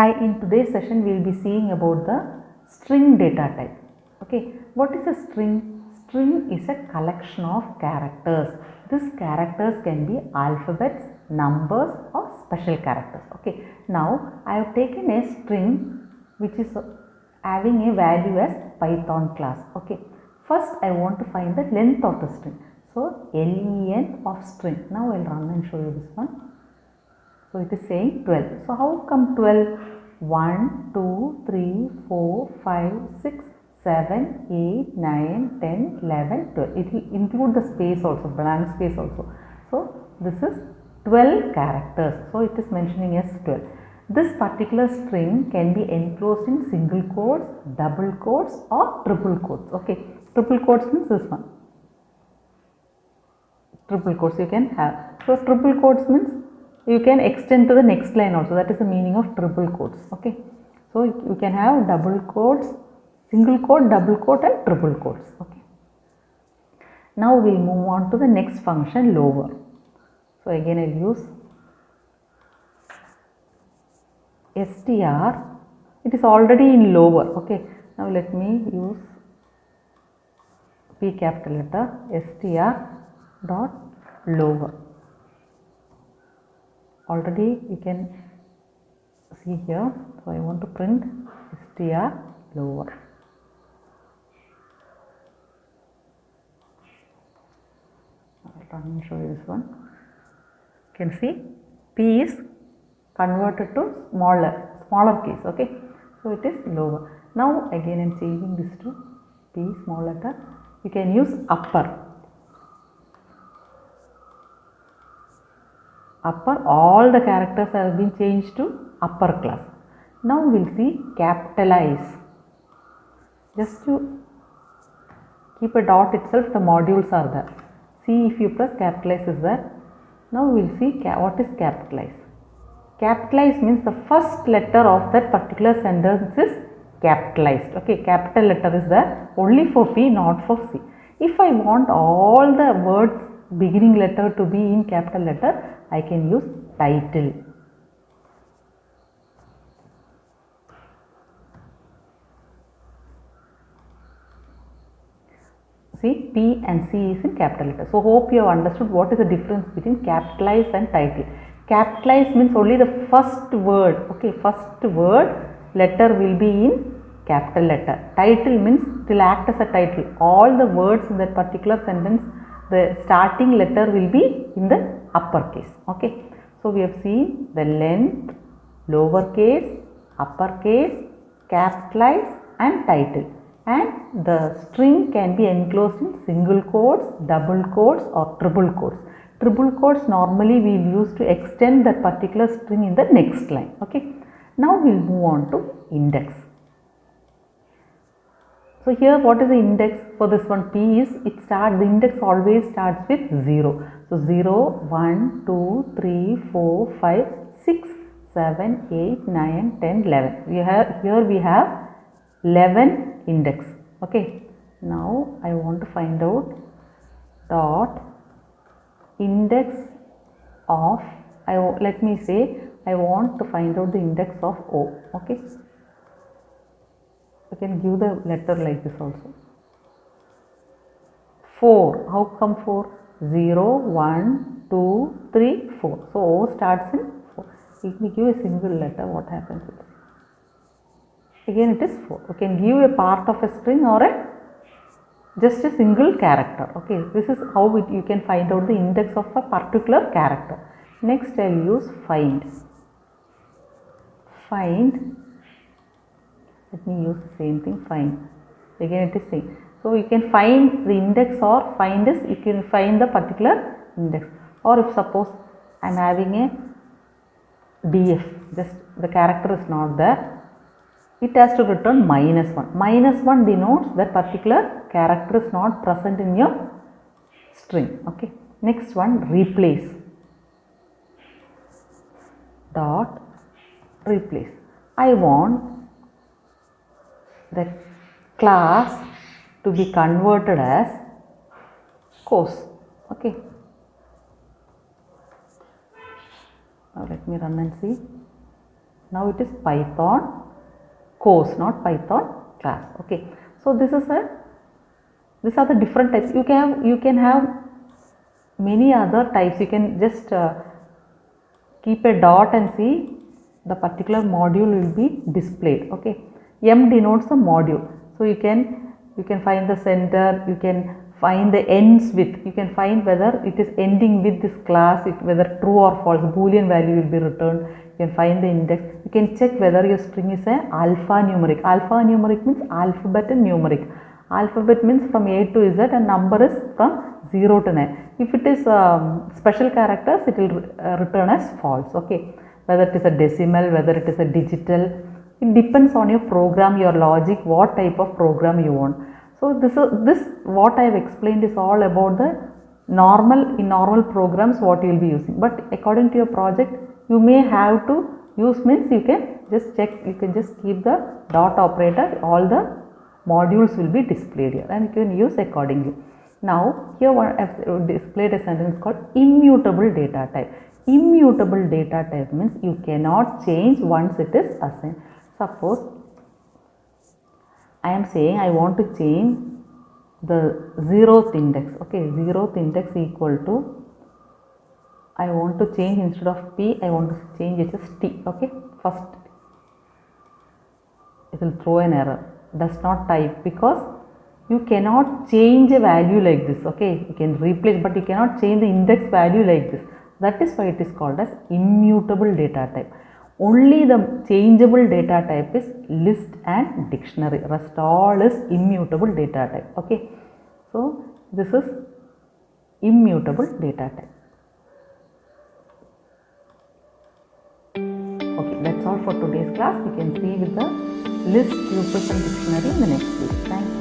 Hi, in today's session we will be seeing about the string data type. Okay, what is a string? String is a collection of characters. These characters can be alphabets, numbers or special characters. Okay, now I have taken a string which is having a value as Python class. Okay, first I want to find the length of the string. So len of string. Now I will run and show you this one. So it is saying 12. So how come 12? 1, 2, 3, 4, 5, 6, 7, 8, 9, 10, 11, 12. It will include the space also, blank space also. So this is 12 characters. So it is mentioning as 12. This particular string can be enclosed in single quotes, double quotes or triple quotes. Okay, triple quotes means this one. Triple quotes you can have. So triple quotes means you can extend to the next line also. That is the meaning of triple quotes. Okay, so you can have double quotes, single quote, double quote and triple quotes. Okay, now we will move on to the next function, lower. So again I will use str. It is already in lower. Okay, now let me use P capital letter str dot lower. Already you can see here. So I want to print str lower. I will run and show you this one. You can see P is converted to smaller case. Okay, so it is lower. Now again I am changing this to P small letter. You can use upper. Upper, all the characters have been changed to upper class. Now we will see capitalize. Just to keep a dot itself, the modules are there. See, if you press capitalize is there. Now we will see what is capitalize. Capitalize means the first letter of that particular sentence is capitalized. Okay, capital letter is there only for P, not for C. If I want all the words beginning letter to be in capital letter, I can use title. See, P and C is in capital letter. So hope you have understood what is the difference between capitalize and title. Capitalize means only the first word. Okay, first word letter will be in capital letter. Title means it will act as a title. All the words in that particular sentence, the starting letter will be in the uppercase. Okay, so we have seen the length, lowercase, uppercase, capitalize and title. And the string can be enclosed in single quotes, double quotes or triple quotes. Triple quotes normally we will use to extend that particular string in the next line. Okay, now we will move on to index. So here what is the index for this one? P is, the index always starts with 0. So 0, 1, 2, 3, 4, 5, 6, 7, 8, 9, 10, 11. Here we have 11 index. Okay, now I want to find out dot index of, let me say I want to find out the index of O. Okay, you can give the letter like this also. 4. How come 4? 0, 1, 2, 3, 4. So O starts in 4. If we give a single letter, what happens? Again it is 4. You can give a part of a string or just a single character. Okay, this is how you can find out the index of a particular character. Next I will use find. Find. Let me use the same thing, find. Again it is same. So you can find the index, or find is you can find the particular index. Or if suppose I am having a df, just the character is not there, it has to return -1. -1 denotes that particular character is not present in your string. Okay. Next one, replace. Dot replace. I want the class to be converted as course. Okay. Now let me run and see. Now it is Python course, not Python class. Okay, so these are the different types. You can have many other types. You can just keep a dot and see the particular module will be displayed. Okay, M denotes the module, so you can find the center, you can find the ends with, you can find whether it is ending with this class, whether true or false, boolean value will be returned. You can find the index, you can check whether your string is a alphanumeric. Alphanumeric means alphabet and numeric. Alphabet means from A to Z and number is from 0 to 9. If it is special characters, it will return as false. Okay, whether it is a decimal, whether it is a digital, it depends on your program, your logic, what type of program you want. So this what I have explained is all about the normal programs what you will be using, but according to your project you may have to use, means you can just check, you can just keep the dot operator, all the modules will be displayed here and you can use accordingly. Now here I have displayed a sentence called immutable data type. Immutable data type means you cannot change once it is assigned. Suppose I am saying I want to change the 0th index. Okay, 0th index equal to, I want to change, instead of P I want to change it as T. Okay, first it will throw an error, does not type, because you cannot change a value like this. Okay, you can replace, but you cannot change the index value like this. That is why it is called as immutable data type. Only the changeable data type is list and dictionary, rest all is immutable data type. Okay, so this is immutable data type. Okay, that's all for today's class. We can see with the list, tuples and dictionary in the next video. Thank you.